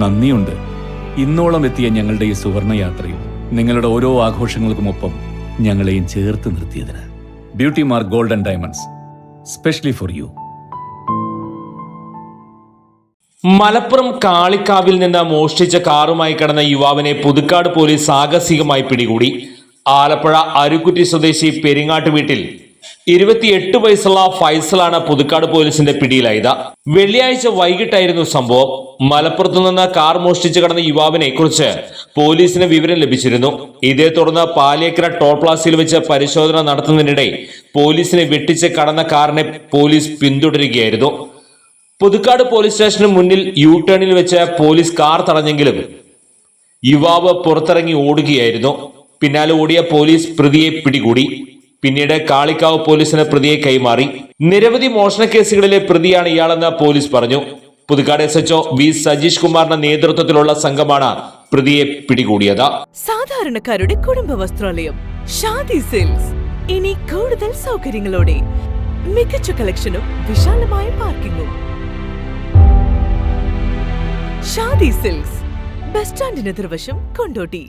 നന്ദിയുണ്ട്. ഇന്നോളം എത്തിയ ഞങ്ങളുടെ ഈ സുവർണയാത്രയിൽ നിങ്ങളുടെ ഓരോ ആഘോഷങ്ങൾക്കുമൊപ്പം ഞങ്ങളെയും ചേർത്ത് നിർത്തിയതിന്. Beauty mark gold and diamonds, specially for you. Malappuram കാളിക്കാവിൽ നിന്ന് മോഷ്ടിച്ച കാറുമായി കടന്ന യുവാവിനെ പുതുക്കാട് പോലീസ് സാഹസികമായി പിടികൂടി. ആലപ്പുഴ അരുക്കുറ്റി സ്വദേശി പെരിങ്ങാട്ട് വീട്ടിൽ 28 വയസ്സുള്ള ഫൈസലാണ് പുതുക്കാട് പോലീസിന്റെ പിടിയിലായത്. വെള്ളിയാഴ്ച വൈകിട്ടായിരുന്നു സംഭവം. മലപ്പുറത്തു നിന്ന് കാർ മോഷ്ടിച്ചു കടന്ന യുവാവിനെ കുറിച്ച് പോലീസിന് വിവരം ലഭിച്ചിരുന്നു. ഇതേ തുടർന്ന് പാലിയേക്കര ടോൾ പ്ലാസയിൽ വെച്ച് പരിശോധന നടത്തുന്നതിനിടെ പോലീസിനെ വെട്ടിച്ച് കടന്ന കാറിനെ പോലീസ് പിന്തുടരുകയായിരുന്നു. പുതുക്കാട് പോലീസ് സ്റ്റേഷന് മുന്നിൽ യു ടേണിൽ വെച്ച് പോലീസ് കാർ തടഞ്ഞെങ്കിലും യുവാവ് പുറത്തിറങ്ങി ഓടുകയായിരുന്നു. പിന്നാലെ ഓടിയ പോലീസ് പ്രതിയെ പിടികൂടി. പിന്നീട് കാളിക്കാവ് പോലീസിന് പ്രതിയെ കൈമാറി. നിരവധി മോഷണ കേസുകളിലെ പ്രതിയാണ് ഇയാളെന്ന് പോലീസ് പറഞ്ഞു. പുതുക്കാട് SHO വി സജീഷ് കുമാറിന്റെ നേതൃത്വത്തിലുള്ള സംഘമാണ് പ്രതിയെ പിടികൂടിയത്. സാധാരണക്കാരുടെ കുടുംബ വസ്ത്രാലയം ഷാദി സിൽക്സ് ഇനി കൂടുതൽ സൗകര്യങ്ങളോടെ മികച്ച കളക്ഷനും വിശാലമായ പാർക്കിംഗും. ഷാദി സിൽക്സ്, ബസ് സ്റ്റാൻഡിന് എതിർവശം, കൊണ്ടോട്ടി.